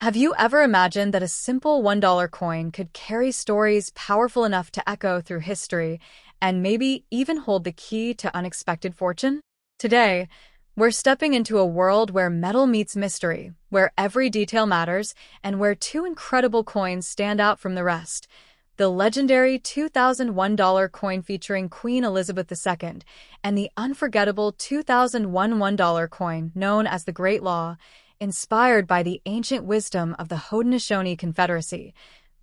Have you ever imagined that a simple $1 coin could carry stories powerful enough to echo through history and maybe even hold the key to unexpected fortune? Today, we're stepping into a world where metal meets mystery, where every detail matters, and where two incredible coins stand out from the rest. The legendary $2001 coin featuring Queen Elizabeth II and the unforgettable 2001 $1 coin known as the Great Law, inspired by the ancient wisdom of the Haudenosaunee Confederacy.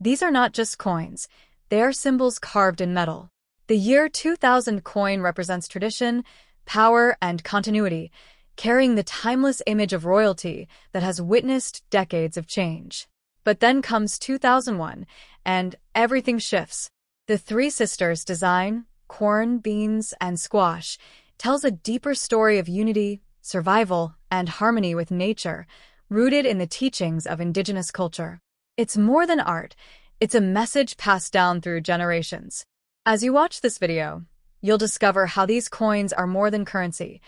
These are not just coins, they are symbols carved in metal. The year 2000 coin represents tradition, power, and continuity, carrying the timeless image of royalty that has witnessed decades of change. But then comes 2001, and everything shifts. The Three Sisters design, corn, beans, and squash, tells a deeper story of unity, survival, and harmony with nature, rooted in the teachings of indigenous culture. It's more than art, it's a message passed down through generations. As you watch this video, you'll discover how these coins are more than currency.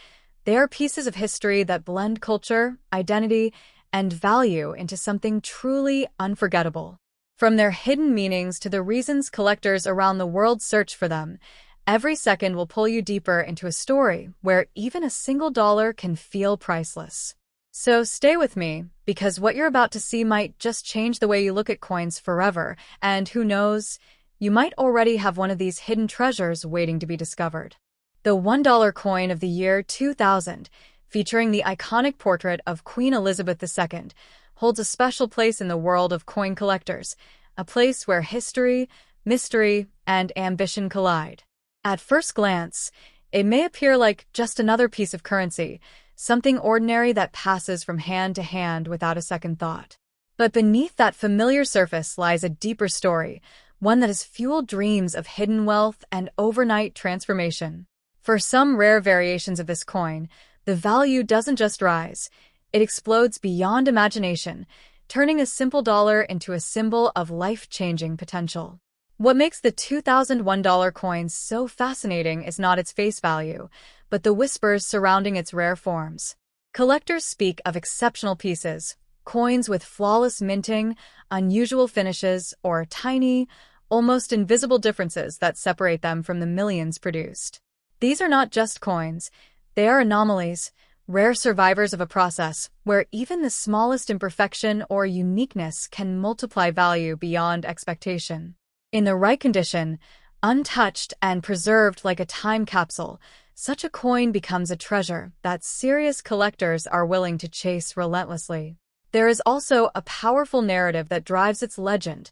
They are pieces of history that blend culture, identity, and value into something truly unforgettable. From their hidden meanings to the reasons collectors around the world search for them, every second will pull you deeper into a story where even a single dollar can feel priceless. So stay with me, because what you're about to see might just change the way you look at coins forever, and who knows, you might already have one of these hidden treasures waiting to be discovered. The $1 coin of the year 2000, featuring the iconic portrait of Queen Elizabeth II, holds a special place in the world of coin collectors, a place where history, mystery, and ambition collide. At first glance, it may appear like just another piece of currency, something ordinary that passes from hand to hand without a second thought. But beneath that familiar surface lies a deeper story, one that has fueled dreams of hidden wealth and overnight transformation. For some rare variations of this coin, the value doesn't just rise, it explodes beyond imagination, turning a simple dollar into a symbol of life-changing potential. What makes the $2001 coin so fascinating is not its face value, but the whispers surrounding its rare forms. Collectors speak of exceptional pieces, coins with flawless minting, unusual finishes, or tiny, almost invisible differences that separate them from the millions produced. These are not just coins, they are anomalies, rare survivors of a process where even the smallest imperfection or uniqueness can multiply value beyond expectation. In the right condition, untouched and preserved like a time capsule, such a coin becomes a treasure that serious collectors are willing to chase relentlessly. There is also a powerful narrative that drives its legend,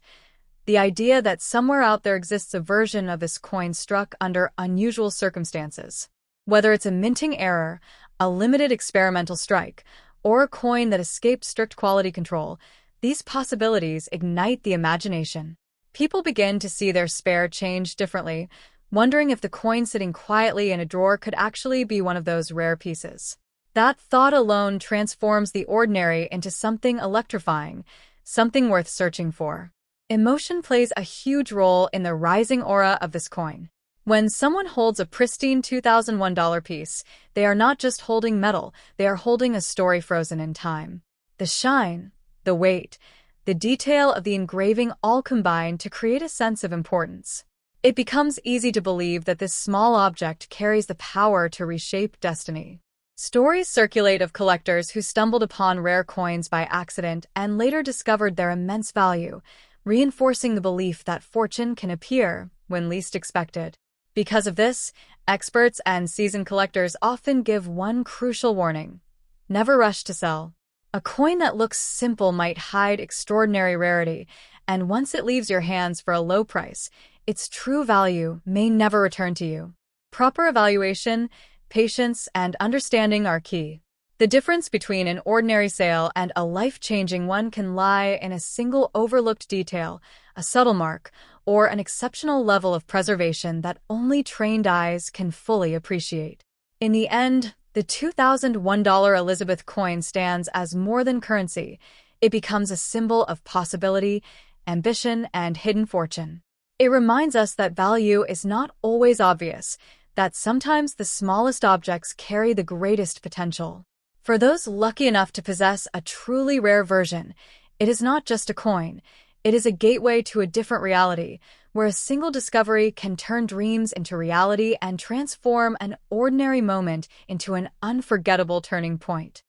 the idea that somewhere out there exists a version of this coin struck under unusual circumstances. Whether it's a minting error, a limited experimental strike, or a coin that escaped strict quality control, these possibilities ignite the imagination. People begin to see their spare change differently, wondering if the coin sitting quietly in a drawer could actually be one of those rare pieces. That thought alone transforms the ordinary into something electrifying, something worth searching for. Emotion plays a huge role in the rising aura of this coin. When someone holds a pristine $2001 piece, they are not just holding metal, they are holding a story frozen in time. The shine, the weight, the detail of the engraving all combine to create a sense of importance. It becomes easy to believe that this small object carries the power to reshape destiny. Stories circulate of collectors who stumbled upon rare coins by accident and later discovered their immense value, reinforcing the belief that fortune can appear when least expected. Because of this, experts and seasoned collectors often give one crucial warning: never rush to sell. A coin that looks simple might hide extraordinary rarity, and once it leaves your hands for a low price, its true value may never return to you. Proper evaluation, patience, and understanding are key. The difference between an ordinary sale and a life-changing one can lie in a single overlooked detail, a subtle mark, or an exceptional level of preservation that only trained eyes can fully appreciate. In the end, the $2001 Elizabeth coin stands as more than currency. It becomes a symbol of possibility, ambition, and hidden fortune. It reminds us that value is not always obvious, that sometimes the smallest objects carry the greatest potential. For those lucky enough to possess a truly rare version, It is not just a coin. It is a gateway to a different reality, where a single discovery can turn dreams into reality and transform an ordinary moment into an unforgettable turning point.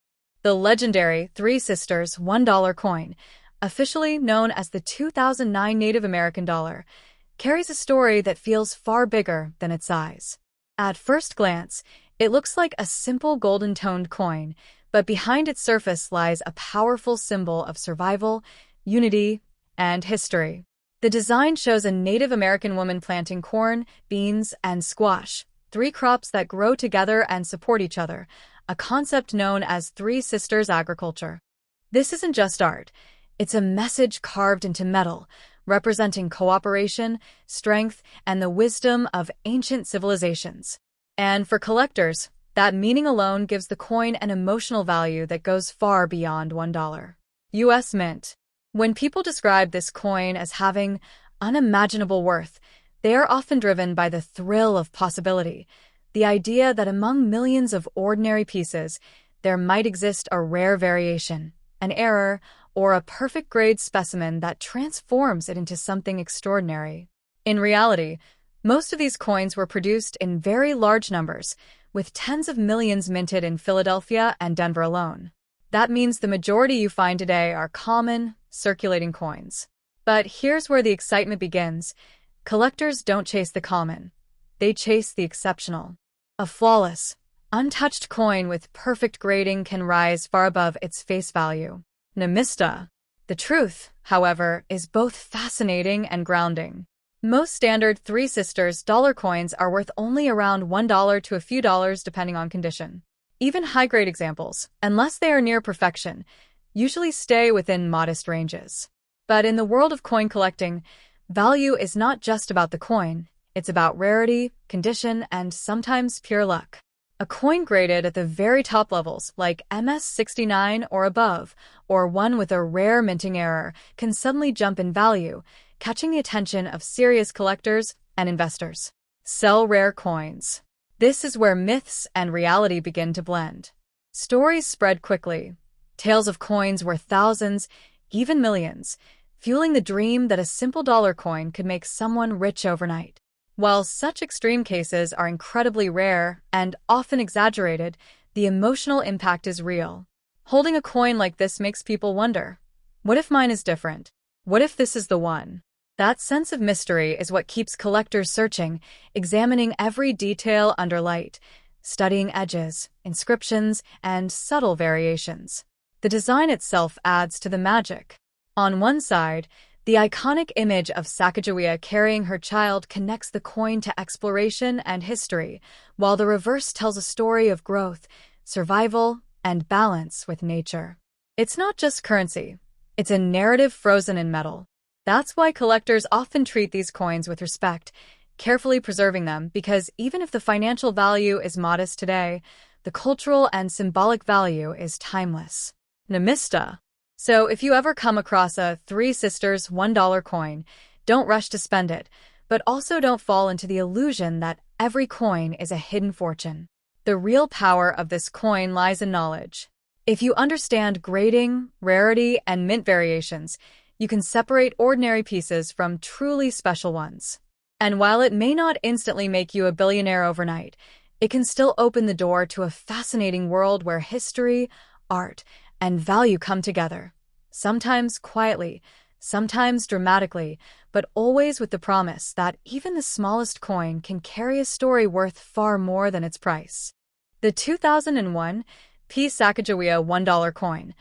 The legendary Three Sisters $1 coin, officially known as the 2009 Native American dollar, carries a story that feels far bigger than its size. At first glance, it looks like a simple golden-toned coin, but behind its surface lies a powerful symbol of survival, unity, and history. The design shows a Native American woman planting corn, beans, and squash, three crops that grow together and support each other, a concept known as Three Sisters agriculture. This isn't just art. It's a message carved into metal, representing cooperation, strength, and the wisdom of ancient civilizations. And for collectors, that meaning alone gives the coin an emotional value that goes far beyond $1. U.S. Mint. When people describe this coin as having unimaginable worth, they are often driven by the thrill of possibility, the idea that among millions of ordinary pieces, there might exist a rare variation, an error, or a perfect grade specimen that transforms it into something extraordinary. In reality, most of these coins were produced in very large numbers, with tens of millions minted in Philadelphia and Denver alone. That means the majority you find today are common, circulating coins. But here's where the excitement begins. Collectors don't chase the common. They chase the exceptional. A flawless, untouched coin with perfect grading can rise far above its face value. Namista. The truth, however, is both fascinating and grounding. Most standard Three Sisters dollar coins are worth only around $1 to a few dollars depending on condition. Even high-grade examples, unless they are near perfection, usually stay within modest ranges. But in the world of coin collecting, value is not just about the coin, it's about rarity, condition, and sometimes pure luck. A coin graded at the very top levels, like MS69 or above, or one with a rare minting error, can suddenly jump in value, catching the attention of serious collectors and investors. Sell rare coins. This is where myths and reality begin to blend. Stories spread quickly. Tales of coins worth thousands, even millions, fueling the dream that a simple dollar coin could make someone rich overnight. While such extreme cases are incredibly rare and often exaggerated, the emotional impact is real. Holding a coin like this makes people wonder, what if mine is different? What if this is the one? That sense of mystery is what keeps collectors searching, examining every detail under light, studying edges, inscriptions, and subtle variations. The design itself adds to the magic. On one side, the iconic image of Sacagawea carrying her child connects the coin to exploration and history, while the reverse tells a story of growth, survival, and balance with nature. It's not just currency. It's a narrative frozen in metal. That's why collectors often treat these coins with respect, carefully preserving them because even if the financial value is modest today, the cultural and symbolic value is timeless. Namista. So if you ever come across a Three Sisters $1 coin, don't rush to spend it, but also don't fall into the illusion that every coin is a hidden fortune. The real power of this coin lies in knowledge. If you understand grading, rarity, and mint variations, you can separate ordinary pieces from truly special ones. And while it may not instantly make you a billionaire overnight, it can still open the door to a fascinating world where history, art, and value come together. Sometimes quietly, sometimes dramatically, but always with the promise that even the smallest coin can carry a story worth far more than its price. The 2001 P. Sacagawea $1 coin,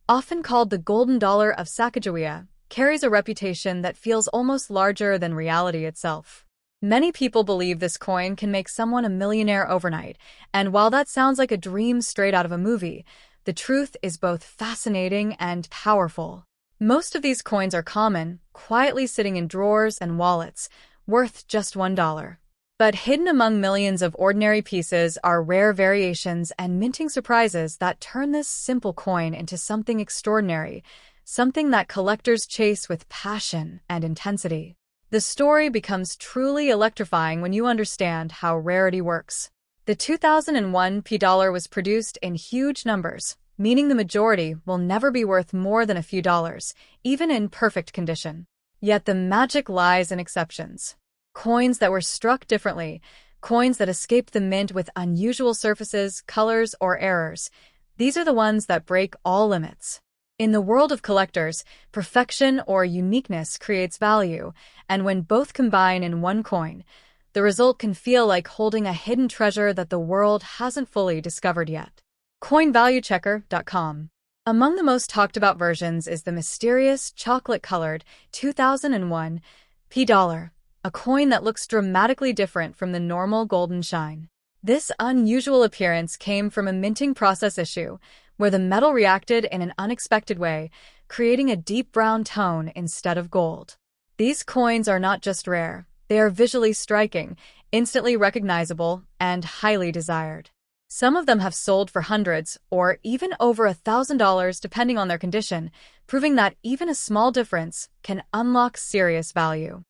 often called the Golden Dollar of Sacagawea, carries a reputation that feels almost larger than reality itself. Many people believe this coin can make someone a millionaire overnight, and while that sounds like a dream straight out of a movie, the truth is both fascinating and powerful. Most of these coins are common, quietly sitting in drawers and wallets, worth just $1. But hidden among millions of ordinary pieces are rare variations and minting surprises that turn this simple coin into something extraordinary, something that collectors chase with passion and intensity. The story becomes truly electrifying when you understand how rarity works. The 2001 P dollar was produced in huge numbers, meaning the majority will never be worth more than a few dollars, even in perfect condition. Yet the magic lies in exceptions. Coins that were struck differently, coins that escaped the mint with unusual surfaces, colors, or errors. These are the ones that break all limits. In the world of collectors, perfection or uniqueness creates value, and when both combine in one coin, the result can feel like holding a hidden treasure that the world hasn't fully discovered yet. CoinValueChecker.com. Among the most talked about versions is the mysterious chocolate-colored 2001 P-Dollar, a coin that looks dramatically different from the normal golden shine. This unusual appearance came from a minting process issue, where the metal reacted in an unexpected way, creating a deep brown tone instead of gold. These coins are not just rare, they are visually striking, instantly recognizable, and highly desired. Some of them have sold for hundreds or even over $1,000 depending on their condition, proving that even a small difference can unlock serious value.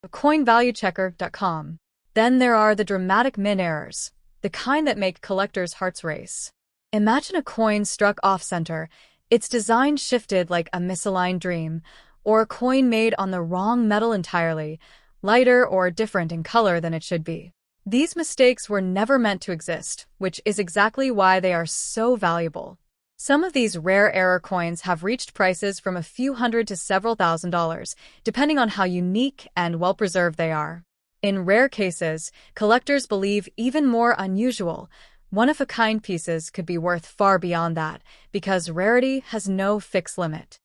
CoinValueChecker.com. Then there are the dramatic mint errors, the kind that make collectors' hearts race. Imagine a coin struck off-center, its design shifted like a misaligned dream, or a coin made on the wrong metal entirely, lighter or different in color than it should be. These mistakes were never meant to exist, which is exactly why they are so valuable. Some of these rare error coins have reached prices from a few hundred to several $1,000s, depending on how unique and well-preserved they are. In rare cases, collectors believe even more unusual, one-of-a-kind pieces could be worth far beyond that, because rarity has no fixed limit.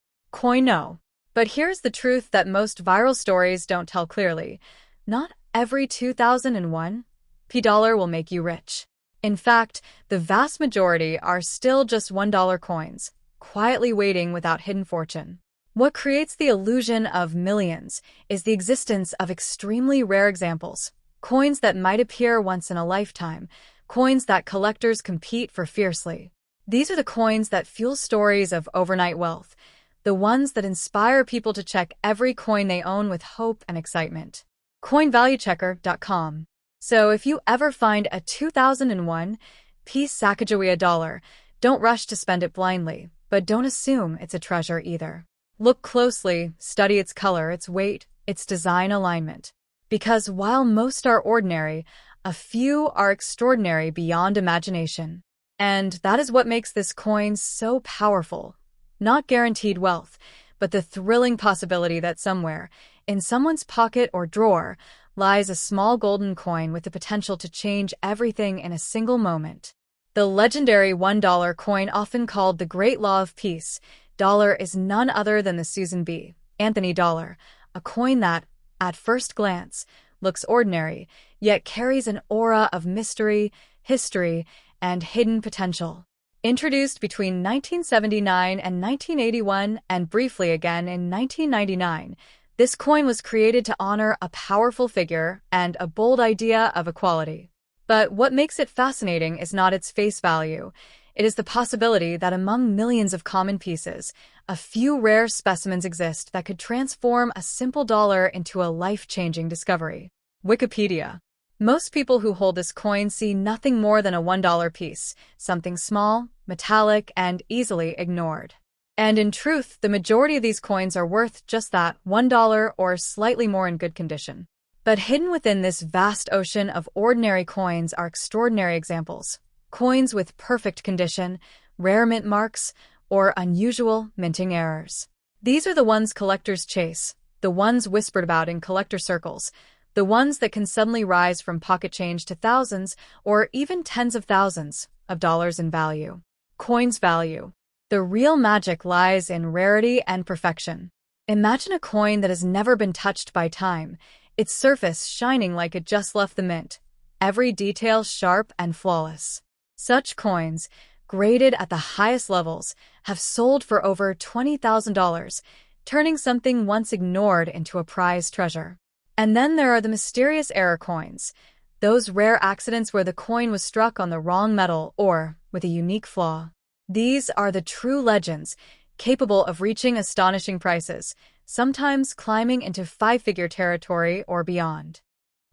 No. But here's the truth that most viral stories don't tell clearly. Not every 2001 P-Dollar will make you rich. In fact, the vast majority are still just $1 coins, quietly waiting without hidden fortune. What creates the illusion of millions is the existence of extremely rare examples, coins that might appear once in a lifetime, coins that collectors compete for fiercely. These are the coins that fuel stories of overnight wealth, the ones that inspire people to check every coin they own with hope and excitement. CoinValueChecker.com. So if you ever find a 2001 Sacagawea Dollar, don't rush to spend it blindly, but don't assume it's a treasure either. Look closely, study its color, its weight, its design alignment. Because while most are ordinary, a few are extraordinary beyond imagination. And that is what makes this coin so powerful. Not guaranteed wealth, but the thrilling possibility that somewhere, in someone's pocket or drawer, lies a small golden coin with the potential to change everything in a single moment. The legendary $1 coin, often called the Great Law of Peace, dollar, is none other than the Susan B. Anthony dollar, a coin that, at first glance, looks ordinary, yet carries an aura of mystery, history, and hidden potential. Introduced between 1979 and 1981 and briefly again in 1999, this coin was created to honor a powerful figure and a bold idea of equality. But what makes it fascinating is not its face value. It is the possibility that among millions of common pieces, a few rare specimens exist that could transform a simple dollar into a life-changing discovery. Wikipedia. Most people who hold this coin see nothing more than a $1 piece, something small, metallic, and easily ignored. And in truth, the majority of these coins are worth just that, $1 or slightly more in good condition. But hidden within this vast ocean of ordinary coins are extraordinary examples. Coins with perfect condition, rare mint marks, or unusual minting errors. These are the ones collectors chase, the ones whispered about in collector circles, the ones that can suddenly rise from pocket change to thousands or even tens of thousands of dollars in value. Coins value. The real magic lies in rarity and perfection. Imagine a coin that has never been touched by time, its surface shining like it just left the mint, every detail sharp and flawless. Such coins, graded at the highest levels, have sold for over $20,000, turning something once ignored into a prized treasure. And then there are the mysterious error coins, those rare accidents where the coin was struck on the wrong metal or with a unique flaw. These are the true legends, capable of reaching astonishing prices, sometimes climbing into five-figure territory or beyond.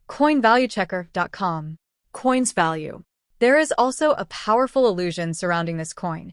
CoinValueChecker.com. Coins value. There is also a powerful illusion surrounding this coin,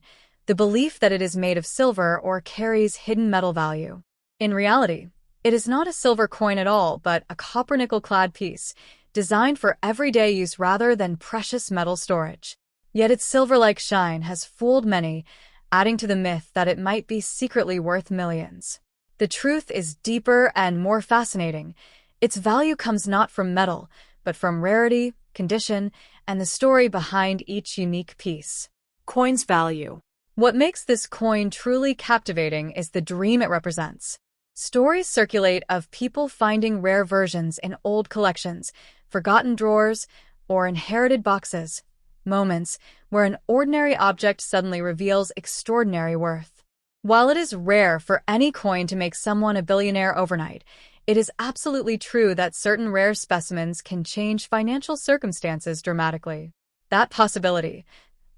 the belief that it is made of silver or carries hidden metal value. In reality, it is not a silver coin at all, but a copper-nickel-clad piece, designed for everyday use rather than precious metal storage. Yet its silver-like shine has fooled many, adding to the myth that it might be secretly worth millions. The truth is deeper and more fascinating. Its value comes not from metal, but from rarity, condition, and the story behind each unique piece. Coin's value. What makes this coin truly captivating is the dream it represents. Stories circulate of people finding rare versions in old collections, forgotten drawers, or inherited boxes, moments where an ordinary object suddenly reveals extraordinary worth. While it is rare for any coin to make someone a billionaire overnight, it is absolutely true that certain rare specimens can change financial circumstances dramatically. That possibility,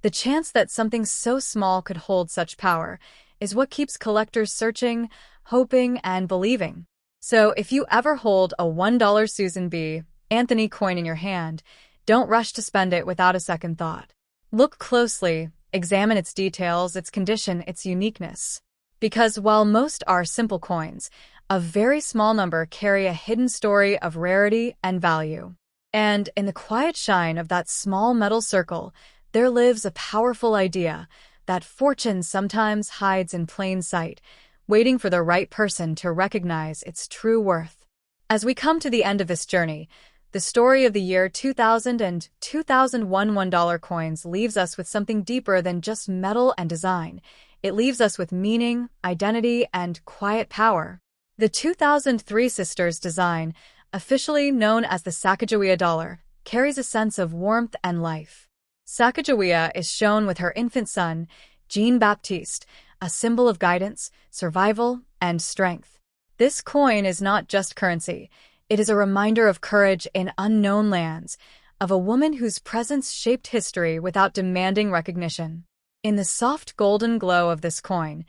the chance that something so small could hold such power, is what keeps collectors searching, hoping, and believing. So if you ever hold a $1 Susan B. Anthony coin in your hand, don't rush to spend it without a second thought. Look closely, examine its details, its condition, its uniqueness. Because while most are simple coins, a very small number carry a hidden story of rarity and value. And in the quiet shine of that small metal circle, there lives a powerful idea that fortune sometimes hides in plain sight, waiting for the right person to recognize its true worth. As we come to the end of this journey, the story of the year 2000 and 2001 $1 coins leaves us with something deeper than just metal and design. It leaves us with meaning, identity, and quiet power. The 2003 Sisters design, officially known as the Sacagawea Dollar, carries a sense of warmth and life. Sacagawea is shown with her infant son, Jean-Baptiste, a symbol of guidance, survival, and strength. This coin is not just currency. It is a reminder of courage in unknown lands, of a woman whose presence shaped history without demanding recognition. In the soft golden glow of this coin,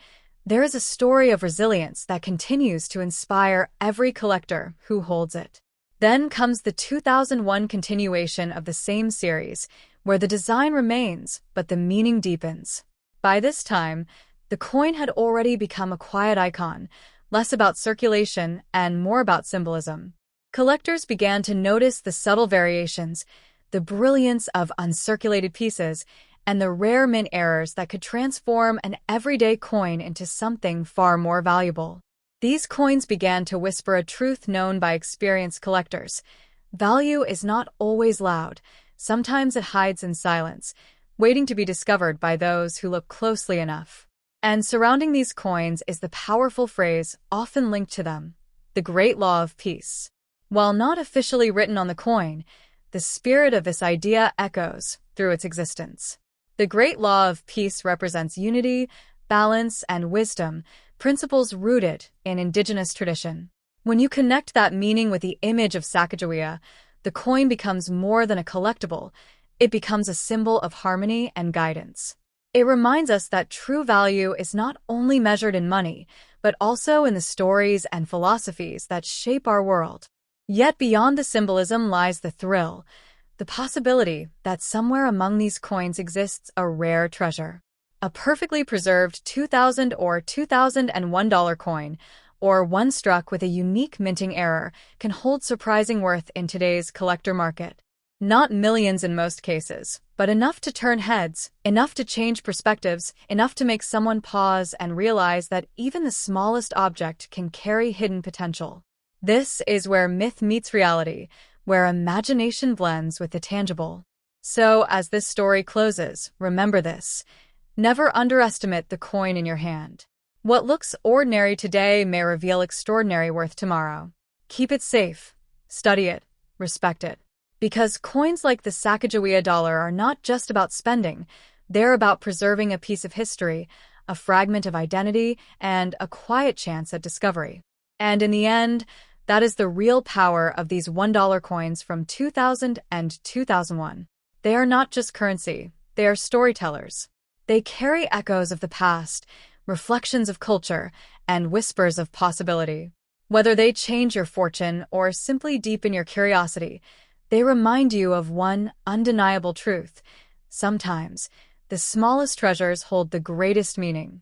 there is a story of resilience that continues to inspire every collector who holds it. Then comes the 2001 continuation of the same series, where the design remains, but the meaning deepens. By this time, the coin had already become a quiet icon, less about circulation and more about symbolism. Collectors began to notice the subtle variations, the brilliance of uncirculated pieces, and the rare mint errors that could transform an everyday coin into something far more valuable. These coins began to whisper a truth known by experienced collectors. Value is not always loud. Sometimes it hides in silence, waiting to be discovered by those who look closely enough. And surrounding these coins is the powerful phrase, often linked to them, the Great Law of Peace. While not officially written on the coin, the spirit of this idea echoes through its existence. The Great Law of Peace represents unity, balance, and wisdom, principles rooted in indigenous tradition. When you connect that meaning with the image of Sacagawea, the coin becomes more than a collectible. It becomes a symbol of harmony and guidance. It reminds us that true value is not only measured in money, but also in the stories and philosophies that shape our world. Yet beyond the symbolism lies the thrill, the possibility that somewhere among these coins exists a rare treasure. A perfectly preserved 2000 or 2001 dollar coin, or one struck with a unique minting error, can hold surprising worth in today's collector market. Not millions in most cases, but enough to turn heads, enough to change perspectives, enough to make someone pause and realize that even the smallest object can carry hidden potential. This is where myth meets reality, where imagination blends with the tangible. So, as this story closes, remember this. Never underestimate the coin in your hand. What looks ordinary today may reveal extraordinary worth tomorrow. Keep it safe, study it, respect it. Because coins like the Sacagawea Dollar are not just about spending, they're about preserving a piece of history, a fragment of identity, and a quiet chance at discovery. And in the end, that is the real power of these $1 coins from 2000 and 2001. They are not just currency, they are storytellers. They carry echoes of the past, reflections of culture, and whispers of possibility. Whether they change your fortune or simply deepen your curiosity, they remind you of one undeniable truth. Sometimes, the smallest treasures hold the greatest meaning.